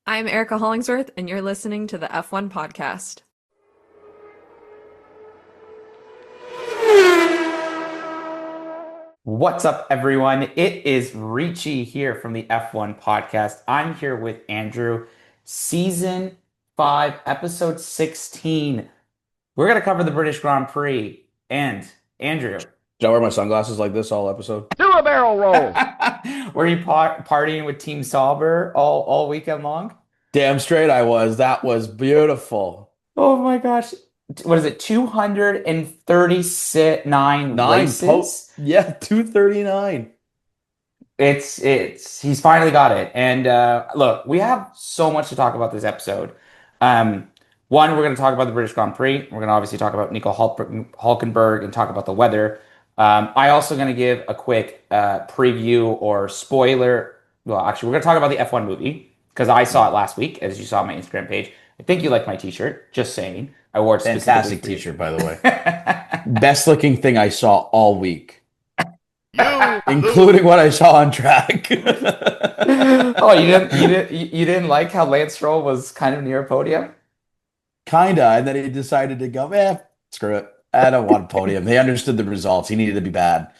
I'm Erica Hollingsworth, and you're listening to the F1 Podcast. What's up, everyone? It is Ricci here from the F1 Podcast. I'm here with Andrew, Season 5, Episode 16. We're going to cover the British Grand Prix. And, Andrew, Did I wear my sunglasses like this all episode? Do a barrel roll. were you partying with Team Sauber all weekend long? Damn straight I was. That was beautiful. Oh my gosh. What is it? 239 races? Yeah, 239. He's finally got it. And look, we have so much to talk about this episode. One, we're going to talk about the British Grand Prix. We're going to obviously talk about Nico Hulkenberg and talk about the weather. I also going to give a quick preview or spoiler. Well, actually, we're going to talk about the F1 movie because I saw it last week, as you saw on my Instagram page. I think you like my t-shirt. Just saying. I wore it Fantastic specifically t-shirt, by the way. Best looking thing I saw all week, including what I saw on track. Oh, you didn't like how Lance Stroll was kind of near Podium? Kinda, and then he decided to go, screw it. I don't want a podium. They understood the results. He needed to be bad.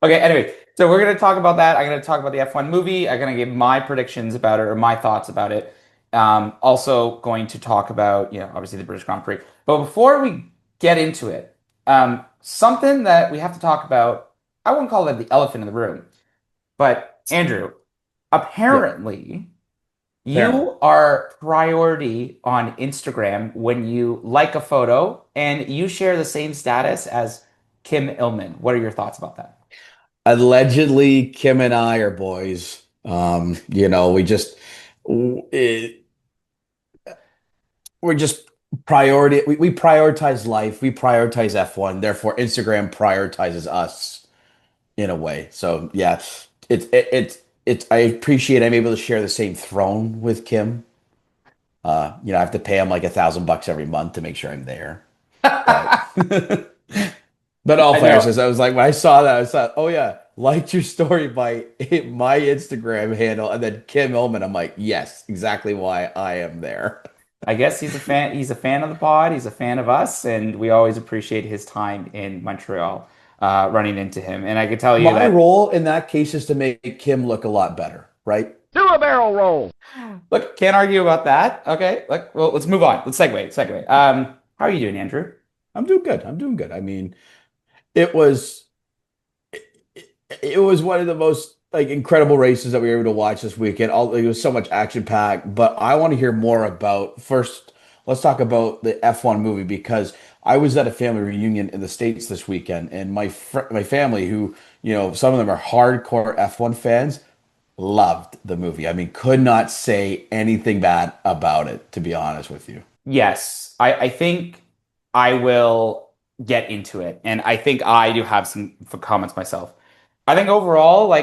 Okay, anyway, so we're going to talk about that. I'm going to talk about the F1 movie. I'm going to give my predictions about it or my thoughts about it. Also going to talk about, obviously the British Grand Prix. But before we get into it, something that we have to talk about, I wouldn't call it the elephant in the room, but Andrew, apparently you are priority on Instagram when you like a photo and you share the same status as Kim Illman. What are your thoughts about that? Allegedly, Kim and I are boys. We're just priority. We prioritize life. We prioritize F1. Therefore, Instagram prioritizes us in a way. So yeah, it's. I appreciate I'm able to share the same throne with Kim. I have to pay him like $1,000 every month to make sure I'm there. But all fairness, I was like, when I saw that, I thought, oh yeah, liked your story by my Instagram handle, and then Kim Illman. I'm like, yes, exactly why I am there. I guess he's a fan. He's a fan of the pod. He's a fan of us, and we always appreciate his time in Montreal, running into him. And I can tell you My that role in that case is to make Kim look a lot better, right? Do a barrel roll. Look, can't argue about that. Okay, well, let's move on. Let's segue. How are you doing, Andrew? I'm doing good. I mean, it was one of the most incredible races that we were able to watch this weekend. It was so much action packed, but I want to hear more about first. Let's talk about the F1 movie because I was at a family reunion in the States this weekend, and my family, who some of them are hardcore F1 fans, loved the movie. I mean, could not say anything bad about it, to be honest with you. Yes, I think I will get into it, and I think I do have some comments myself. I think overall, I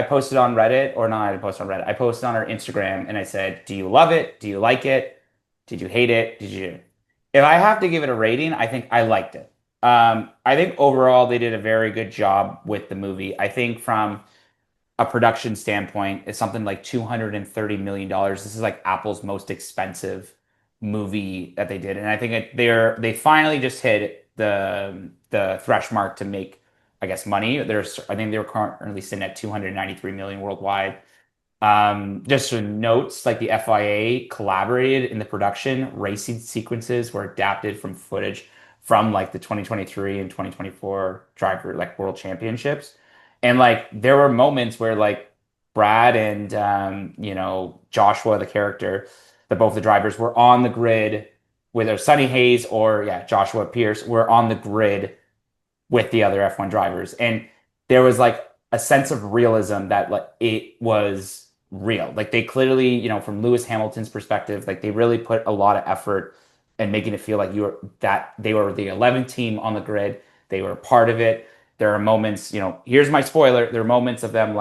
posted on Reddit, or not, I didn't post on Reddit. I posted on our Instagram, and I said, "Do you love it? Do you like it? Did you hate it? Did you?" If I have to give it a rating, I think I liked it. I think overall they did a very good job with the movie. I think from a production standpoint, it's something like $230 million. This is like Apple's most expensive movie that they did, and I think they finally just hit the thresh mark to make, I guess, money. I think they were currently sitting at 293 million worldwide. Just some notes, like the FIA collaborated in the production. Racing sequences were adapted from footage from the 2023 and 2024 driver world championships. And there were moments where Brad and Joshua, the character, both the drivers were on the grid, whether Sonny Hayes or Joshua Pierce were on the grid with the other F1 drivers. And there was a sense of realism that it was real. They clearly, from Lewis Hamilton's perspective, they really put a lot of effort in making it feel like they were the 11th team on the grid. They were a part of it. There are moments, here's my spoiler. There are moments of them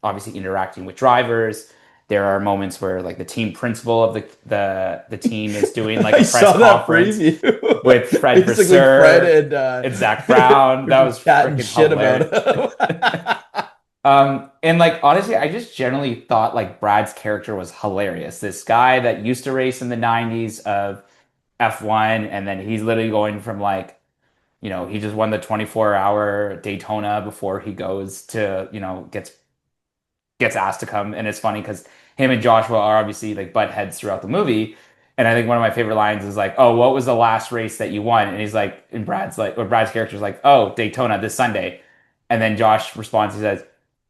obviously interacting with drivers. There are moments where the team principal of the team is doing a press conference with Fred Vasseur Fred and Zach Brown. That was chatting freaking shit hilarious. about him. And like honestly, I just generally thought like Brad's character was hilarious. This guy that used to race in the 90s of F1, and then he's literally going from like, he just won the 24-hour Daytona before he goes to, gets asked to come. And it's funny because him and Joshua are obviously like butt heads throughout the movie. And I think one of my favorite lines is like, "Oh, what was the last race that you won?" And he's like, and Brad's character's like, "Oh, Daytona this Sunday." And then Josh responds, he says,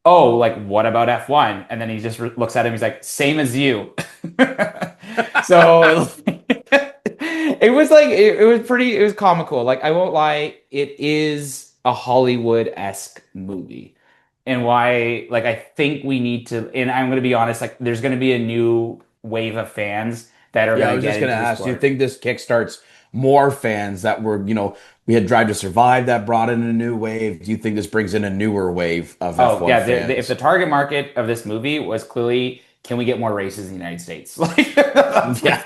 "Oh, like what about F1?" And then he just looks at him, he's like, "Same as you." So it was like it was comical. Like I won't lie, it is a Hollywood-esque movie. And why, like, I think we need to, and I'm going to be honest, like, there's going to be a new wave of fans that are Yeah, I going to was get just going into to the ask, do you sport. think this kickstarts more fans that were, we had Drive to Survive that brought in a new wave? Do you think this brings in a newer wave of Oh, F1 yeah, if the fans? target market of this movie was clearly, can we get more races in the United States? Like, that's, Yeah.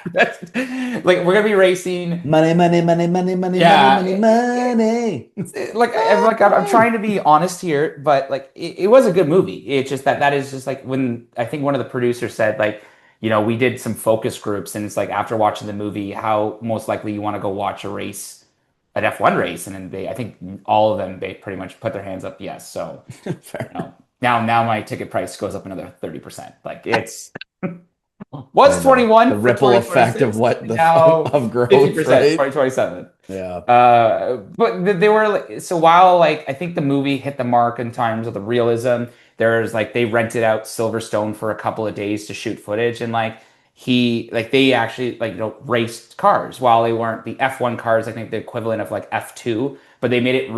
like we're going to be racing. Money, money, money, money, money, money, Yeah, money, money. I'm trying to be honest here, but like it was a good movie. It's just that is just like when I think one of the producers said like, we did some focus groups, and it's like after watching the movie, how most likely you want to go watch a race, an F1 race, and then I think all of them they pretty much put their hands up yes. So Fair. now my ticket price goes up another 30%. Like it's was I know. 21 The for ripple effect of 2026, what now of growth, 50% right? 2027. Yeah. But they were like, so while like I think the movie hit the mark in terms of the realism, there's like they rented out Silverstone for a couple of days to shoot footage, and like they actually like raced cars while they weren't the F1 cars. I think the equivalent of like F2, but they made it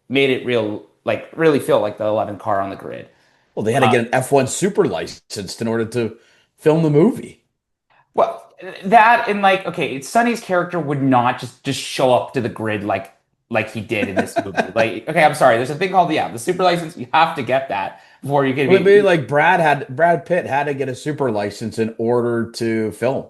made it real, like really feel like the 11 car on the grid. Well, they had to get an F1 super license in order to film the movie. Well, that and like okay, Sonny's character would not just show up to the grid like he did in this movie. Like, okay, I'm sorry, there's a thing called the super license. You have to get that before you can Maybe be. like Brad Pitt had to get a super license in order to film.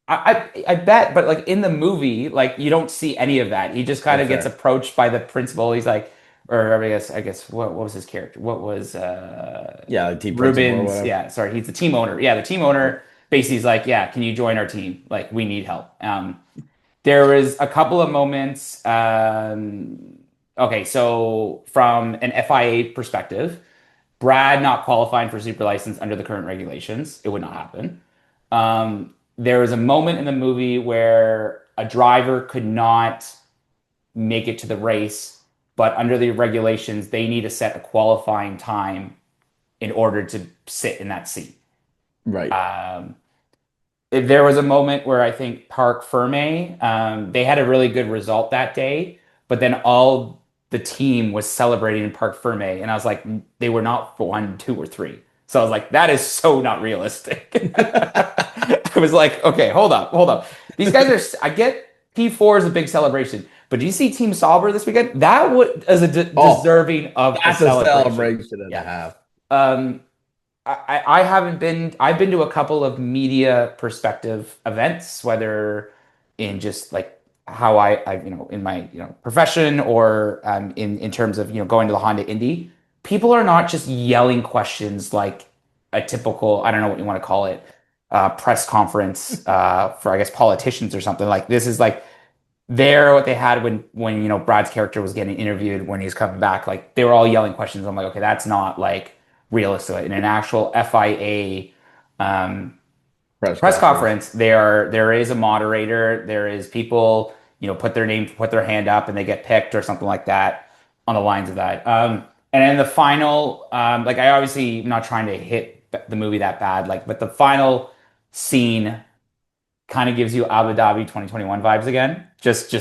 I bet, but like in the movie, like you don't see any of that. He just kind Oh, of gets fair. approached by the principal. He's like, or I guess what was his character? What was Yeah, like team principal or Ruben's? whatever. Yeah, sorry, he's the team owner. Yeah, the team owner basically is like, yeah, can you join our team? Like, we need help. There was a couple of moments. Okay, so from an FIA perspective, Brad not qualifying for super license under the current regulations, it would not happen. There was a moment in the movie where a driver could not make it to the race, but under the regulations, they need to set a qualifying time in order to sit in that seat. Right. Um, there was a moment where I think Parc Ferme, they had a really good result that day, but then all the team was celebrating in Parc Ferme, and I was like, they were not one, two, or three. So I was like, that is so not realistic. I was like, okay, hold up. These guys I get P4 is a big celebration, but do you see Team Sauber this weekend? That is deserving of a That's a celebration. celebration and a Yeah. half. Um, I haven't been. I've been to a couple of media perspective events, whether in just like how I in my profession or in terms of going to the Honda Indy. People are not just yelling questions like a typical, I don't know what you want to call it, press conference for I guess politicians or something. Like this is like what they had when Brad's character was getting interviewed when he's coming back. Like they were all yelling questions. I'm like, okay, that's not like realistic. In an actual FIA press conference, there is a moderator. There is people put their hand up, and they get picked or something like that on the lines of that. And then the final, like I obviously am not trying to hit the movie that bad, like, but the final scene kind of gives you Abu Dhabi 2021 vibes again.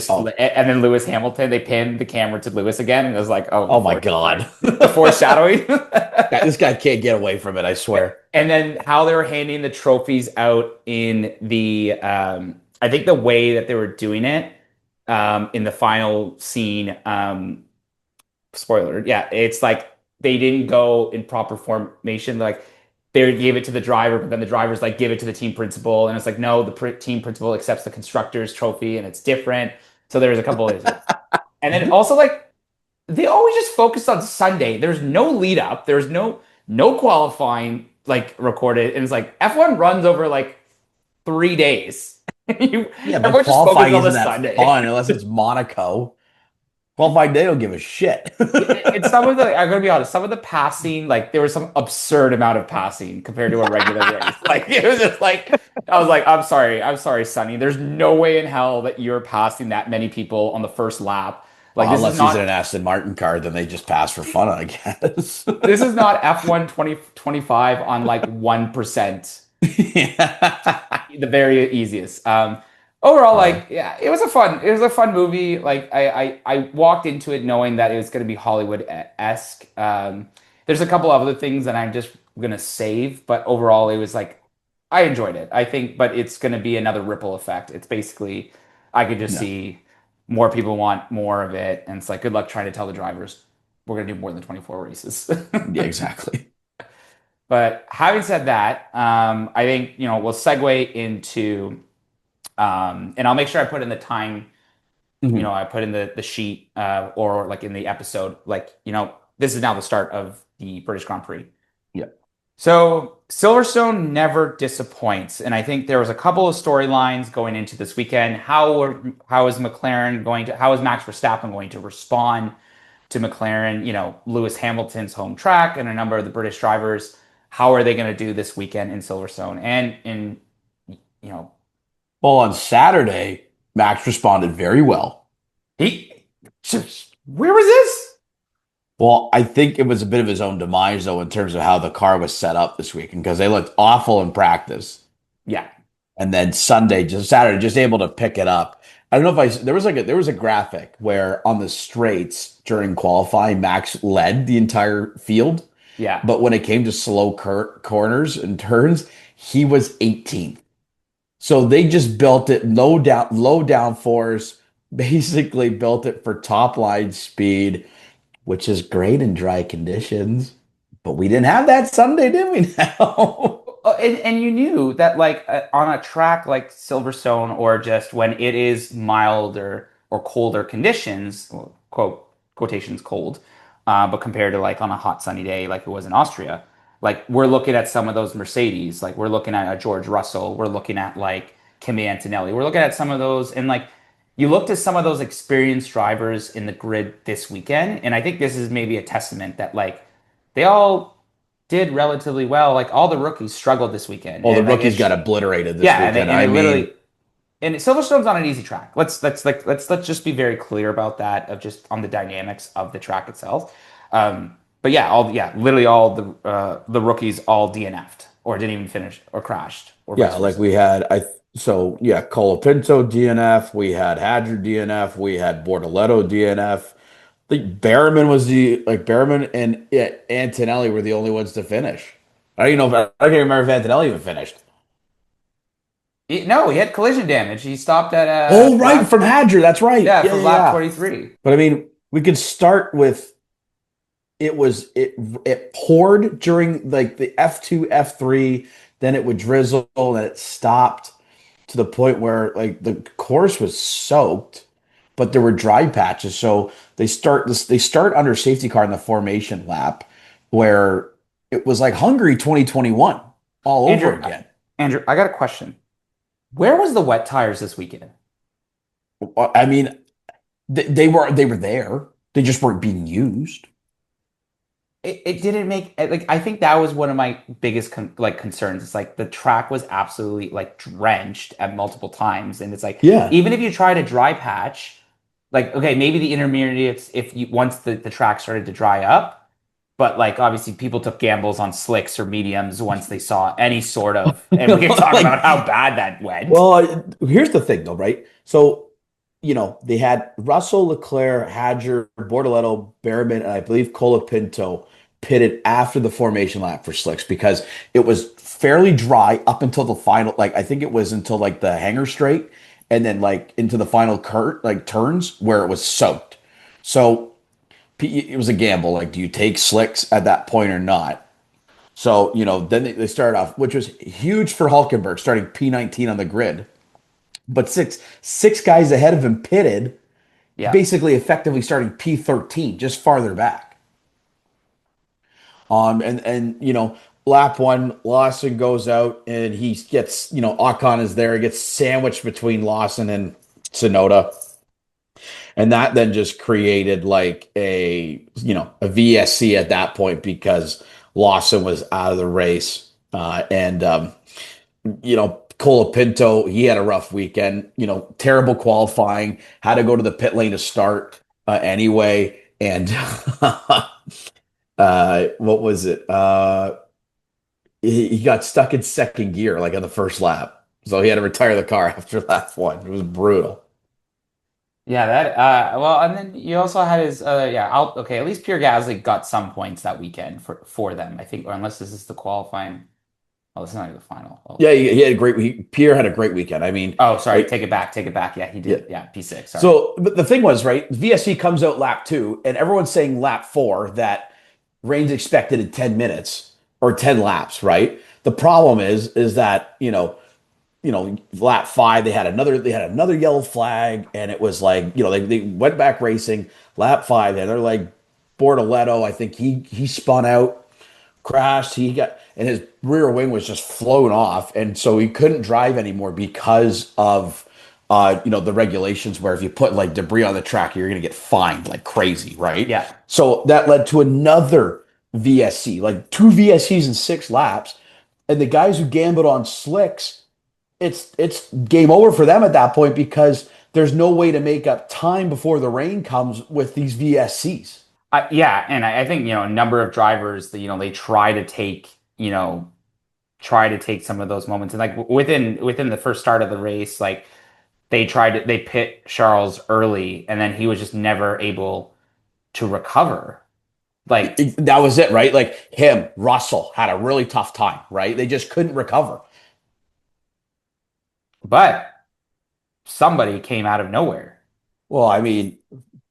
Oh. And then Lewis Hamilton, they pinned the camera to Lewis again, and it was like, Oh my God. the foreshadowing. This guy can't get away from it, I swear. And then how they were handing the trophies out in the, I think the way that they were doing it in the final scene, spoiler, yeah, it's like they didn't go in proper formation. Like they gave it to the driver, but then the driver's like, give it to the team principal. And it's like, no, the team principal accepts the constructor's trophy and it's different. So there's a couple of issues. And then also like they always just focus on Sunday. There's no lead up. There's no qualifying like recorded, and it's like F1 runs over like 3 days. Yeah, but Everyone just focuses qualifying on the isn't that Sunday. fun unless it's Monaco. Qualifying, they don't give a shit. It's some of the, I'm gonna be honest, some of the passing, like there was some absurd amount of passing compared to a regular race. Like it was just like I was like, I'm sorry, Sonny. There's no way in hell that you're passing that many people on the first lap. Like Well, this unless is he's in not an Aston Martin car, then they just pass for fun, I guess. this is not F1 2025 on like 1%. Yeah. The very easiest. Overall, Uh, like, yeah, it was a fun movie. Like, I walked into it knowing that it was going to be Hollywood-esque. There's a couple other things that I'm just gonna save, but overall, it was like I enjoyed it. I think, but it's going to be another ripple effect. It's basically, I could just no. see more people want more of it, and it's like, good luck trying to tell the drivers we're going to do more than 24 races. Yeah, exactly. But having said that, I think we'll segue into, and I'll make sure I put in the time. Mhm. I put in the sheet, or like in the episode, like this is now the start of the British Grand Prix. Yeah. So Silverstone never disappoints, and I think there was a couple of storylines going into this weekend. How is McLaren going to? How is Max Verstappen going to respond to McLaren? Lewis Hamilton's home track, and a number of the British drivers. How are they going to do this weekend in Silverstone? And in you know Well, on Saturday, Max responded very well. he where was this? Well, I think it was a bit of his own demise, though, in terms of how the car was set up this weekend, because they looked awful in practice. Yeah, And then Saturday, just able to pick it up. I don't know if there was a graphic where on the straights during qualifying, Max led the entire field, yeah. but when it came to slow corners and turns, he was 18th. So they just built it low downforce, basically built it for top line speed, which is great in dry conditions. But we didn't have that Sunday, did we now? And you knew that, like, on a track like Silverstone, or just when it is milder or colder conditions, well, quotations cold, but compared to like on a hot sunny day like it was in Austria, like we're looking at some of those Mercedes, like we're looking at a George Russell, we're looking at like Kimi Antonelli, we're looking at some of those, and like you looked at some of those experienced drivers in the grid this weekend, and I think this is maybe a testament that like they all did relatively well. Like all the rookies struggled this weekend, Oh, the and like rookies got obliterated this yeah, and weekend. they I mean, literally, and Silverstone's on an easy track. Let's just be very clear about that, of just on the dynamics of the track itself. But literally all the rookies all DNF'd or didn't even finish or crashed or yeah, vice like versa. we had Colapinto DNF, we had Hadger DNF, we had Bortoletto DNF. I think Behrman and Antonelli were the only ones to finish. I don't even remember if Antonelli even finished. No, he had collision damage. He stopped at Oh, right, lap from Hadger. That's right. yeah Yeah, from yeah, lap yeah. 23. But I mean, we could start with it poured during like the F2, F3, then it would drizzle, and it stopped to the point where like the course was soaked, but there were dry patches. So they start under safety car in the formation lap where it was like Hungary 2021 all over Andrew, again. Andrew, I got a question. Where was the wet tires this weekend? I mean, they were there. They just weren't being used. It didn't make like, I think that was one of my biggest concerns. It's like the track was absolutely like drenched at multiple times, and it's like Yeah. even if you try to dry patch, like okay, maybe the intermediates, if you once the track started to dry up, but like obviously people took gambles on slicks or mediums once they saw any sort of, and we can talk Like, about how bad that went. well, here's the thing though, right? So, they had Russell, Leclerc, Hadger, Bortoletto, Behrman, and I believe Colapinto pitted after the formation lap for slicks because it was fairly dry up until the final, like I think it was until like the hanger straight and then like into the final turns where it was soaked. So it was a gamble. Like, do you take slicks at that point or not? So, then they started off, which was huge for Hulkenberg, starting P19 on the grid. But six guys ahead of him pitted, Yeah. basically effectively starting P13, just farther back. And lap one, Lawson goes out and he gets, Ocon is there, he gets sandwiched between Lawson and Tsunoda. And that then just created like a VSC at that point because Lawson was out of the race. Colapinto, he had a rough weekend, terrible qualifying, had to go to the pit lane to start anyway. And what was it? He got stuck in second gear, like on the first lap. So he had to retire the car after lap one. It was brutal. Yeah, that well, and then you also had his okay, at least Pierre Gasly got some points that weekend for them, I think, or unless this is the qualifying. Oh, this is not even the final. Oh. Yeah, he had a Pierre had a great weekend. I mean, oh, sorry, take it back. Yeah, he did. Yeah, P6. Sorry. So, but the thing was, right, VSC comes out lap 2, and everyone's saying lap 4 that rain's expected in 10 minutes or 10 laps, right? The problem is that, lap 5 they had another yellow flag, and it was like, they went back racing. Lap 5, and they're like Bortoletto, I think he spun out, crashed, and his rear wing was just flown off, and so he couldn't drive anymore because of the regulations where if you put like debris on the track, you're going to get fined like crazy, right? Yeah. So that led to another VSC, like 2 VSCs in 6 laps. And the guys who gambled on slicks, it's game over for them at that point because there's no way to make up time before the rain comes with these VSCs. Yeah, and I think a number of drivers that they try to take some of those moments, and like within the first start of the race, like they pit Charles early, and then he was just never able to recover. Like that was it, right? Like Russell had a really tough time, right? They just couldn't recover. But somebody came out of nowhere. Well, I mean,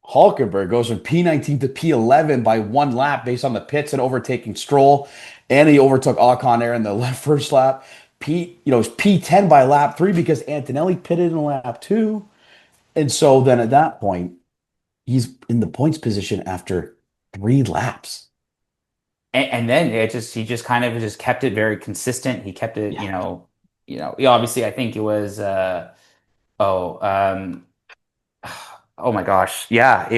Hulkenberg goes from P19 to P11 by 1 lap based on the pits and overtaking Stroll, and he overtook Ocon there in the first lap. It's P10 by lap 3 because Antonelli pitted in lap 2. And so then at that point, he's in the points position after 3 laps. And then he just kind of just kept it very consistent. He kept it, obviously I think it was oh my gosh. Yeah,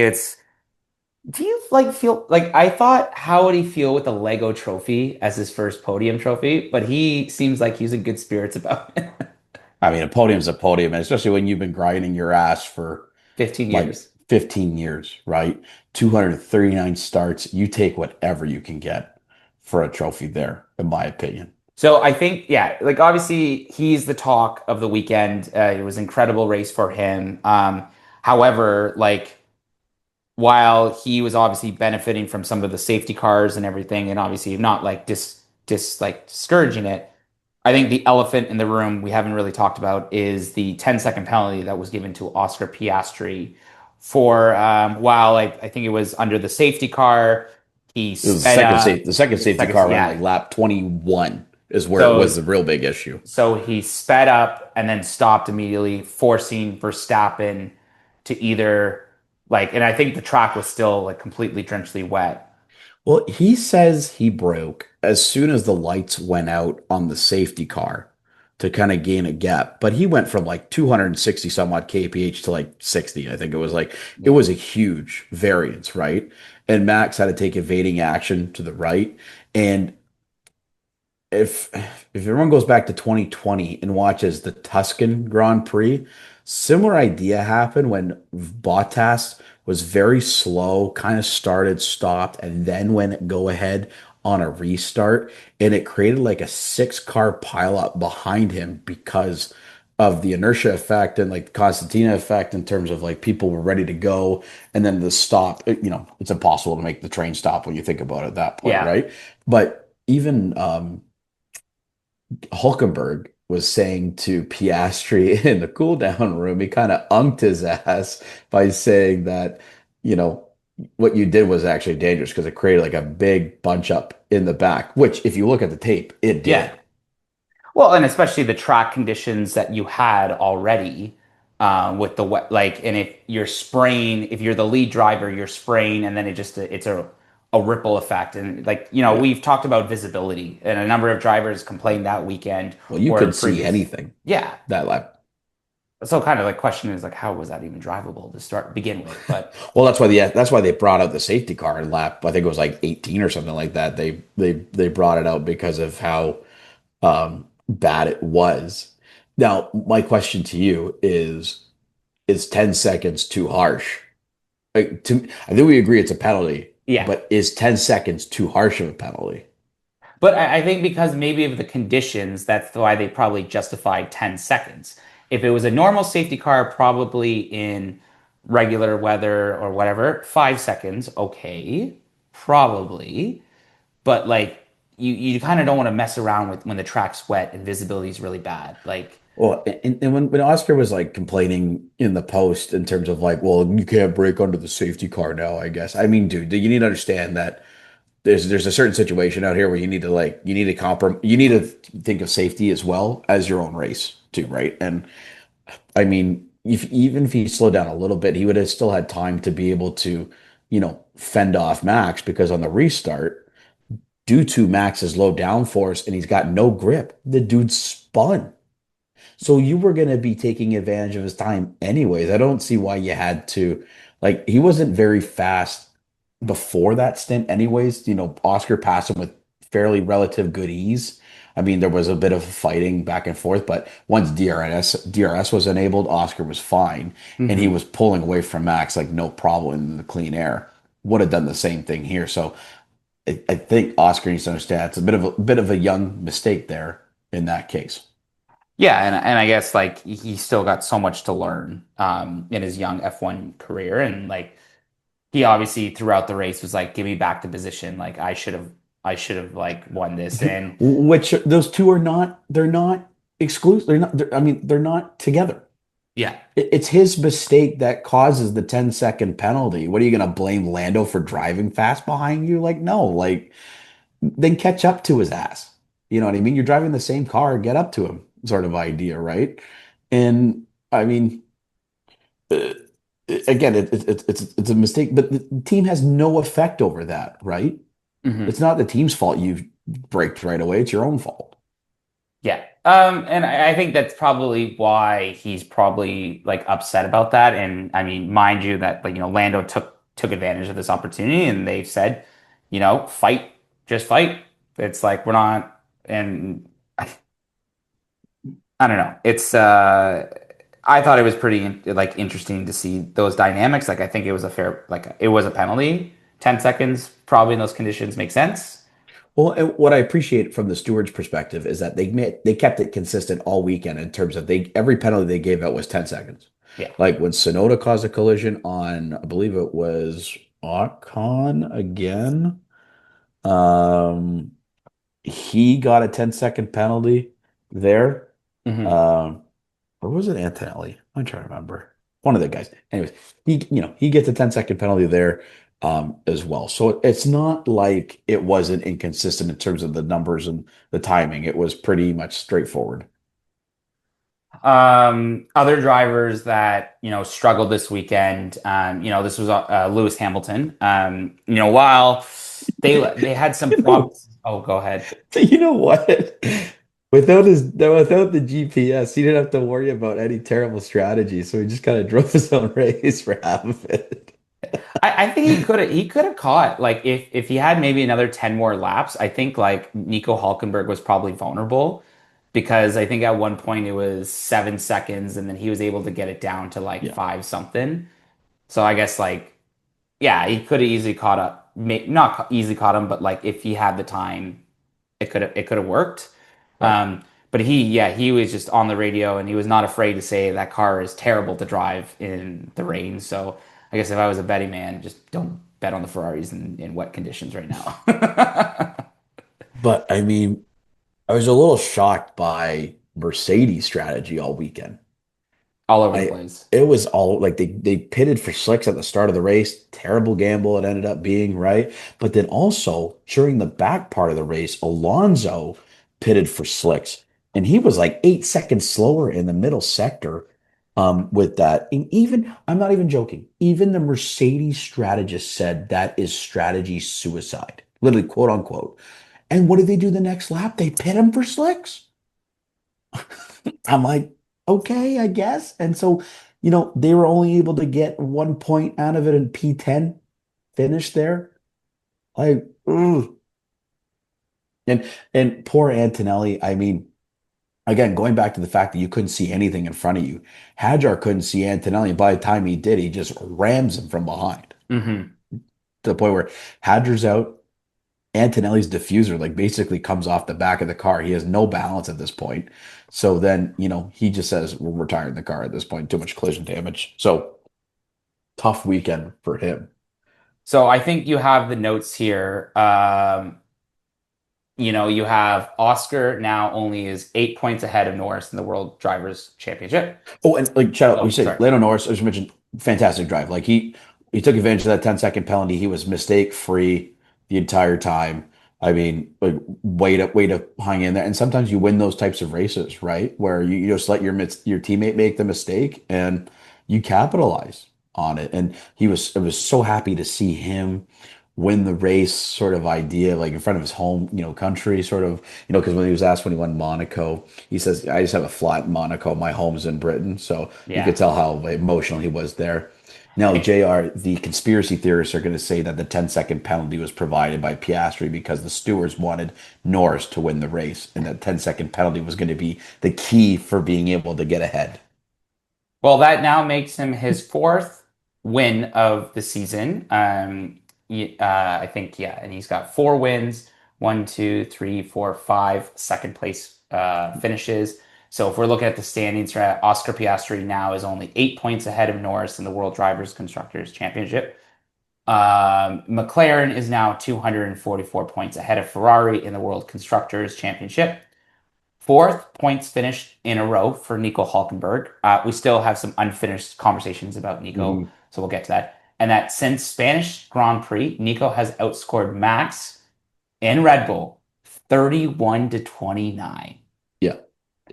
do you feel like I thought how would he feel with the Lego trophy as his first podium trophy, but he seems like he's in good spirits about it. I mean, a podium's a podium, and especially when you've been grinding your ass for 15 years. 15 years, right? 239 starts. You take whatever you can get for a trophy there, in my opinion. So I think, yeah, like obviously he's the talk of the weekend. It was an incredible race for him. However, like while he was obviously benefiting from some of the safety cars and everything, and obviously not like discouraging it, I think the elephant in the room we haven't really talked about is the 10-second penalty that was given to Oscar Piastri for while I think it was under the safety car. The second safety car ran like lap 21 is where it was the real big issue. So he sped up and then stopped immediately, forcing Verstappen to either and I think the track was still like completely drenchly wet. Well, he says he broke as soon as the lights went out on the safety car to kind of gain a gap. But he went from like 260 some odd kph to like 60. I think it was it was a huge variance, right? And Max had to take evading action to the right. And if everyone goes back to 2020 and watches the Tuscan Grand Prix, similar idea happened when Bottas was very slow, kind of started, stopped, and then went go ahead on a restart. And it created like a 6-car pileup behind him because of the inertia effect and like the Constantina effect in terms of like people were ready to go. And then the stop, it's impossible to make the train stop when you think about it at that point, right? But even Hulkenberg was saying to Piastri in the cool down room, he kind of unked his ass by saying that, what you did was actually dangerous because it created like a big bunch up in the back, which if you look at the tape, it did. Yeah. Well, and especially the track conditions that you had already. with the wet, like, and if you're spraying, if you're the lead driver, you're spraying, and then it's a ripple effect. And like, Yeah. we've talked about visibility, and a number of drivers complained that weekend Well, you or in could see previous. anything Yeah. that lap. So kind of like question is like, how was that even drivable to start begin with? But Well, that's why they brought out the safety car in lap. I think it was like 18 or something like that. They brought it out because of how bad it was. Now, my question to you is 10 seconds too harsh? I think we agree it's a penalty, yeah. but is 10 seconds too harsh of a penalty? But I think because maybe of the conditions, that's why they probably justified 10 seconds. If it was a normal safety car, probably in regular weather or whatever, 5 seconds, okay, probably. But like you kind of don't want to mess around with when the track's wet and visibility is really bad. Like, Well, and when Oscar was like complaining in the post in terms of like, well, you can't break under the safety car now, I guess. I mean, dude, you need to understand that there's a certain situation out here where you need to you need to think of safety as well as your own race too, right? And I mean, if even if he slowed down a little bit, he would have still had time to be able to, fend off Max because on the restart, due to Max's low downforce and he's got no grip, the dude spun. So you were going to be taking advantage of his time anyways. I don't see why you had to, like, he wasn't very fast before that stint anyways. Oscar passed him with fairly relative good ease. I mean, there was a bit of fighting back and forth, but once DRS was enabled, Oscar was fine, and he mhm. was pulling away from Max like no problem in the clean air. Would have done the same thing here. So I think Oscar needs to understand it's a bit of a young mistake there in that case. Yeah, and I guess like he still got so much to learn in his young F1 career, and like he obviously throughout the race was like, "Give me back the position. Like I should have like won this." And Which those two are not, they're not exclusive. I mean, they're not together. yeah, It's his mistake that causes the 10-second penalty. What are you going to blame Lando for driving fast behind you? Like, no, like, then catch up to his ass. You know what I mean? You're driving the same car, get up to him, sort of idea, right? And I mean, uh, again, it's a mistake, but the team has no effect over that, right? mhm. It's not the team's fault you braked right away. It's your own fault. Yeah. And I think that's probably why he's probably like upset about that. And I mean, mind you that like, Lando took advantage of this opportunity and they've said, fight, just fight. It's like we're not, and I don't know. I thought it was pretty like interesting to see those dynamics. Like I think it was a fair, like it was a penalty. 10 seconds probably in those conditions make sense. Well, and what I appreciate from the stewards' perspective is that they kept it consistent all weekend in terms of every penalty they gave out was 10 seconds. Yeah. Like when Sonoda caused a collision on, I believe it was Ocon again. Um, he got a 10-second penalty there. Hmm. Um, or was it Antonelli? I'm trying to remember. One of the guys. Anyways, he gets a 10-second penalty there as well. So it's not like it wasn't inconsistent in terms of the numbers and the timing. It was pretty much straightforward. Other drivers that, struggled this weekend, this was Lewis Hamilton. While they had some problems. Oh, go ahead. You know what? Without the GPS, he didn't have to worry about any terrible strategy. So he just kind of drove his own race for half of it. I think he could have caught like if he had maybe another 10 more laps, I think like Nico Hulkenberg was probably vulnerable because I think at one point it was 7 seconds and then he was able to get it down to like Yeah. five something. So I guess like yeah, he could have easily caught up, not easily caught him, but like if he had the time, it could have worked. Right. But he was just on the radio and he was not afraid to say that car is terrible to drive in the rain. So I guess if I was a betting man, just don't bet on the Ferraris in wet conditions right now. But I mean, I was a little shocked by Mercedes' strategy all weekend. All over the I place. It was all like they pitted for slicks at the start of the race. Terrible gamble it ended up being, right? But then also during the back part of the race, Alonso pitted for slicks. And he was like 8 seconds slower in the middle sector. with that. And even, I'm not even joking, even the Mercedes strategist said that is strategy suicide, literally, quote unquote. And what did they do the next lap? They pit him for slicks. I'm like, okay, I guess. And so, they were only able to get 1 point out of it in P10 finish there. Like, ugh. And poor Antonelli, I mean, again, going back to the fact that you couldn't see anything in front of you, Hadjar couldn't see Antonelli, and by the time he did, he just rams him from behind Hmm. to the point where Hadjar's out. Antonelli's diffuser like basically comes off the back of the car. He has no balance at this point. So then, he just says, we're retiring the car at this point. Too much collision damage. So tough weekend for him. So I think you have the notes here. You have Oscar now only is 8 points ahead of Norris in the World Drivers' Championship. Oh, and like shout out, Oh, we say sorry. Lando Norris, as you mentioned, fantastic drive. Like he took advantage of that 10-second penalty. He was mistake free the entire time. I mean, like way to hang in there. And sometimes you win those types of races, right? Where you just let your teammate make the mistake and you capitalize on it. And I was so happy to see him win the race sort of idea, like in front of his home, country, sort of, because when he was asked when he won Monaco, he says, I just have a flat in Monaco. My home's in Britain. So you Yeah. could tell how emotional he was there. Now, JR, the conspiracy theorists are going to say that the 10-second penalty was provided by Piastri because the stewards wanted Norris to win the race, and that 10-second penalty was going to be the key for being able to get ahead. Well, that now makes him his fourth win of the season. I think, yeah, and he's got 4 wins, one, two, three, four, five second place finishes. So if we're looking at the standings, Oscar Piastri now is only 8 points ahead of Norris in the World Drivers' Constructors Championship. McLaren is now 244 points ahead of Ferrari in the World Constructors Championship. Fourth points finished in a row for Nico Hulkenberg. We still have some unfinished conversations about Nico, Mhm. so we'll get to that. And that since Spanish Grand Prix, Nico has outscored Max in Red Bull 31-29. Yeah.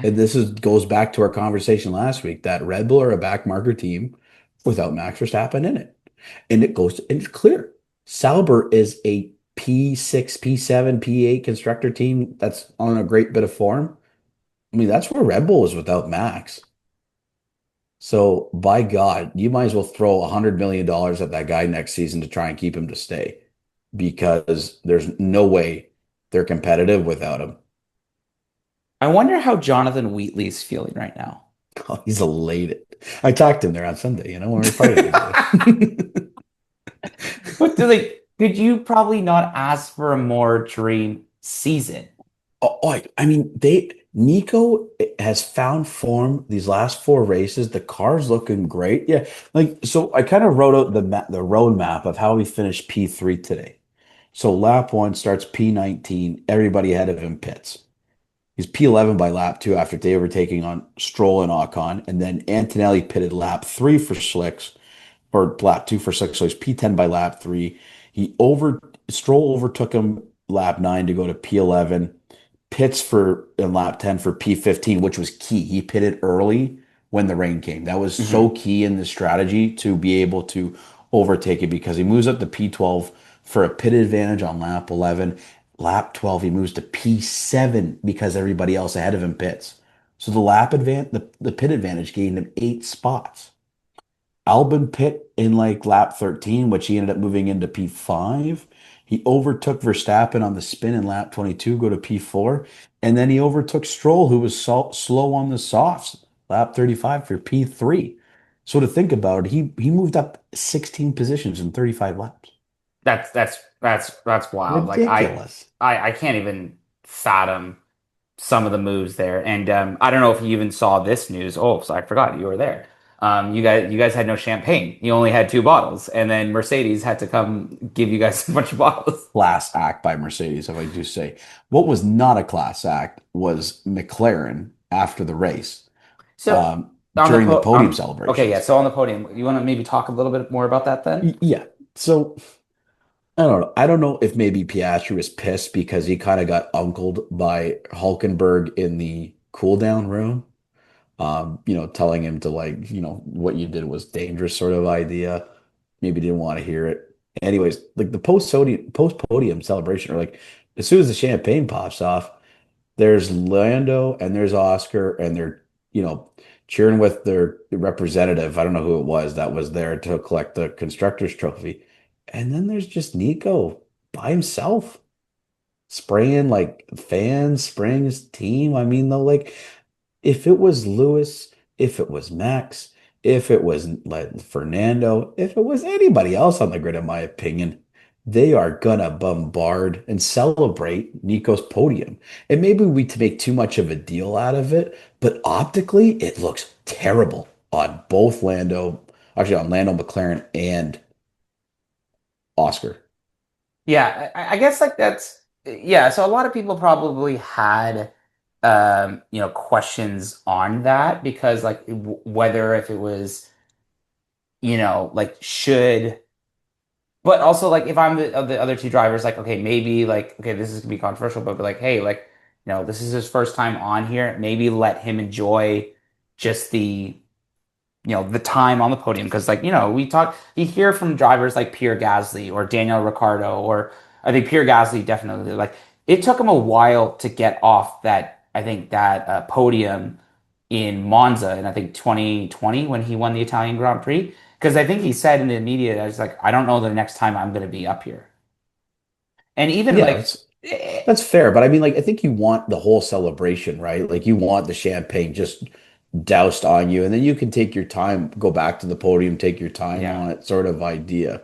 And goes back to our conversation last week that Red Bull are a backmarker team without Max Verstappen in it. And it's clear. Sauber is a P6, P7, P8 constructor team that's on a great bit of form. I mean, that's where Red Bull is without Max. So, by God, you might as well throw $100 million at that guy next season to try and keep him to stay because there's no way they're competitive without him. I wonder how Jonathan Wheatley's feeling right now. Oh, he's elated. I talked to him there on Sunday, when we were fighting. But did you probably not ask for a more dream season? I mean, Nico has found form these last 4 races. The car's looking great. Yeah, like so. I kind of wrote out the roadmap of how we finished P3 today. So lap 1 starts P19. Everybody ahead of him pits. He's P11 by lap 2 after they overtaking on Stroll and Ocon, and then Antonelli pitted lap 3 for slicks, or lap 2 for slicks. So he's P10 by lap 3. Stroll overtook him lap 9 to go to P11. Pits for in lap 10 for P15, which was key. He pitted early when the rain came. That was so Mhm. key in the strategy to be able to overtake it because he moves up to P12 for a pit advantage on lap 11. Lap 12, he moves to P7 because everybody else ahead of him pits. So the pit advantage gained him 8 spots. Albon pit in like lap 13, which he ended up moving into P5. He overtook Verstappen on the spin in lap 22, go to P4. And then he overtook Stroll, who was slow on the softs, lap 35 for P3. So to think about it, he moved up 16 positions in 35 laps. That's wild. Like Ridiculous. I can't even fathom some of the moves there. And I don't know if you even saw this news. Oh, so I forgot you were there. You guys had no champagne. You only had 2 bottles, and then Mercedes had to come give you guys a bunch of bottles. Class act by Mercedes, if I do say. What was not a class act was McLaren after the race So on the during the podium okay, yeah. celebrations. So on the podium, you want to maybe talk a little bit more about that then? Yeah. So I don't know. I don't know if maybe Piastri was pissed because he kind of got uncled by Hulkenberg in the cool down room. telling him to like, what you did was dangerous sort of idea. Maybe didn't want to hear it. Anyways, like the post podium celebration, or like as soon as the champagne pops off, there's Lando and there's Oscar, and they're, you know, cheering with their representative. I don't know who it was that was there to collect the constructor's trophy. And then there's just Nico by himself, spraying like fans, spraying his team. I mean, though, like if it was Lewis, if it was Max, if it was like Fernando, if it was anybody else on the grid, in my opinion, they are gonna bombard and celebrate Nico's podium. And maybe we to make too much of a deal out of it, but optically it looks terrible on both actually on Lando McLaren and Oscar. Yeah, I guess like that's yeah. So a lot of people probably had questions on that because like whether if it was like should, but also like if I'm the other two drivers, like okay maybe like okay this is gonna be controversial, but like hey like this is his first time on here, maybe let him enjoy just the time on the podium because like you hear from drivers like Pierre Gasly or Daniel Ricciardo, or I think Pierre Gasly definitely, like it took him a while to get off that, I think that podium in Monza in I think 2020 when he won the Italian Grand Prix, because I think he said in the media, I was like, I don't know the next time I'm going to be up here. And even Yeah, like that's That's fair, but I mean, like, I think you want the whole celebration, right? Like, you want the champagne just doused on you, and then you can take your time, go back to the podium, take your time yeah. on it, sort of idea.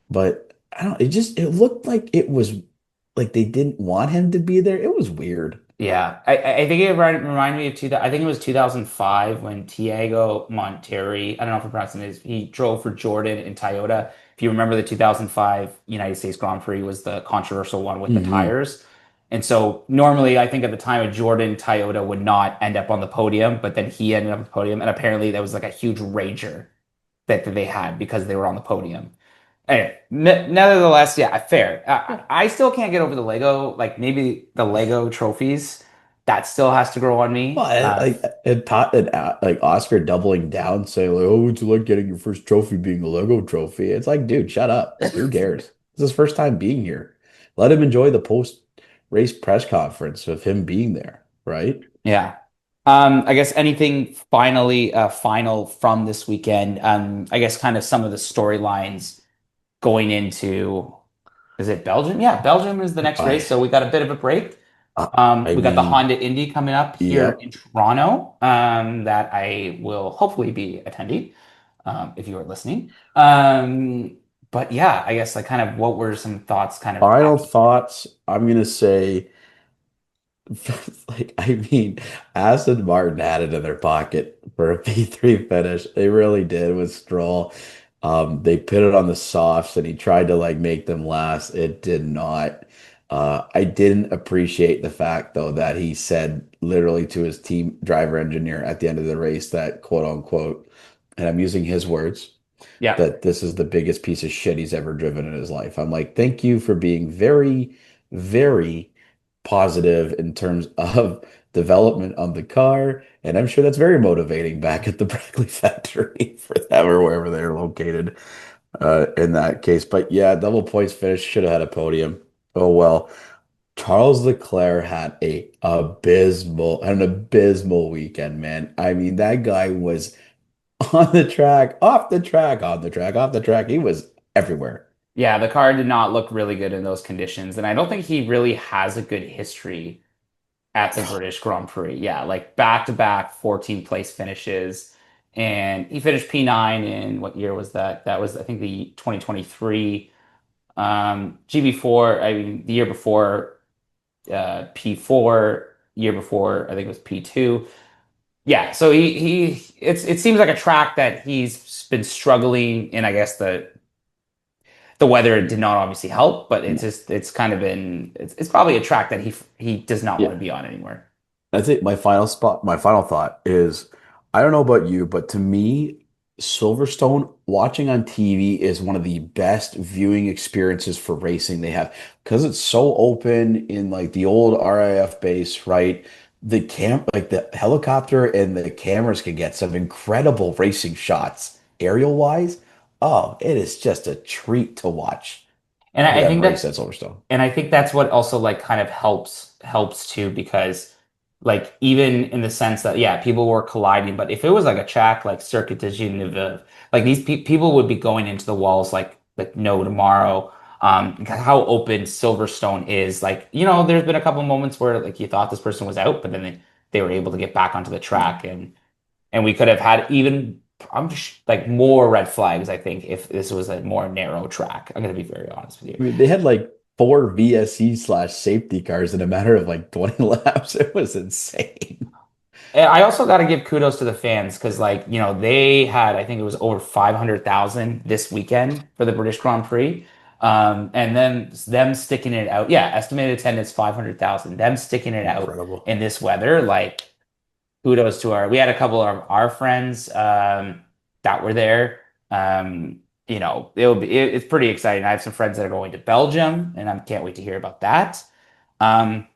But I don't, it looked like it was like they didn't want him to be there. It was weird. Yeah, I think it reminded me of I think it was 2005 when Tiago Monteri, I don't know if I'm pronouncing it, he drove for Jordan in Toyota. If you remember, the 2005 United States Grand Prix was the controversial one with the Hmm. tires. And so normally I think at the time a Jordan Toyota would not end up on the podium, but then he ended up on the podium. And apparently that was like a huge rager that they had because they were on the podium. Anyway, nevertheless, yeah, fair. I still can't get over the Lego, like maybe the Lego trophies. That still has to grow on me. But like, like Oscar doubling down, saying like, "Oh, it's like getting your first trophy being a Lego trophy." It's like, dude, shut up. Who cares? It's his first time being here. Let him enjoy the post race press conference of him being there, right? Yeah. I guess anything final from this weekend. I guess kind of some of the storylines going into, is it Belgium? Yeah, Belgium is the next race, I, so we got a bit of a break. I We got the mean, Honda Indy coming up here yep. in Toronto, that I will hopefully be attending, if you are listening. But yeah, I guess like kind of what were some thoughts kind of Final after. thoughts. I'm gonna say, like, I mean, Aston Martin had it in their pocket for a P3 finish. They really did with Stroll. They put it on the softs, and he tried to like make them last. It did not. I didn't appreciate the fact though that he said literally to his team driver engineer at the end of the race that quote unquote, and I'm using his words, Yeah. that this is the biggest piece of shit he's ever driven in his life. I'm like, thank you for being very, very positive in terms of development of the car. And I'm sure that's very motivating back at the Brackley factory for them or wherever they're located in that case. But yeah, double points finish, should have had a podium. Oh well. Charles Leclerc had an abysmal weekend, man. I mean, that guy was on the track, off the track, on the track, off the track. He was everywhere. Yeah, the car did not look really good in those conditions, and I don't think he really has a good history at the British Grand Prix. Yeah, like back to back 14th place finishes. And he finished P9 in what year was that? That was, I think, the 2023 GB4. I mean, the year before P4, year before, I think it was P2. Yeah, so it seems like a track that he's been struggling in. I guess the weather did not obviously help, but it's kind of been it's probably a track that he does not Yeah. want to be on anymore. I think my final thought is, I don't know about you, but to me, Silverstone watching on TV is one of the best viewing experiences for racing they have because it's so open in like the old RIF base, right? like the helicopter and the cameras can get some incredible racing shots aerial wise. Oh, it is just a treat to watch And I them think race that at Silverstone. and I think that's what also like kind of helps too, because like even in the sense that yeah, people were colliding, but if it was like a track like Circuit de Genève, like these people would be going into the walls like no tomorrow. How open Silverstone is, like there's been a couple moments where like you thought this person was out, but then they were able to get back onto the track, and we could have had even I'm just like more red flags, I think, if this was a more narrow track. I'm gonna be very honest with I you. mean, they had like four VSC/safety cars in a matter of like 20 laps. It was insane. And I also got to give kudos to the fans because, like, they had, I think it was over 500,000 this weekend for the British Grand Prix. And then them sticking it out. Yeah, estimated attendance 500,000. Them sticking it out Incredible. in this weather, like, kudos to we had a couple of our friends that were there. It's pretty exciting. I have some friends that are going to Belgium, and I can't wait to hear about that. Um,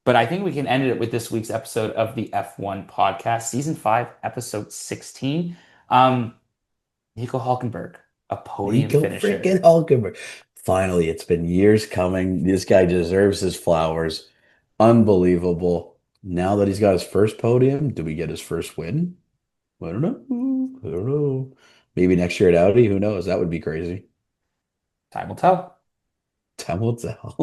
but I think we can end it with this week's episode of the F1 podcast, season 5, episode 16. Um, Nico Hulkenberg, a podium Nico finisher. freaking Hulkenberg. Finally, it's been years coming. This guy deserves his flowers. Unbelievable. Now that he's got his first podium, do we get his first win? I don't know. I don't know. Maybe next year at Audi. Who knows? That would be crazy. Time will tell. Time will tell.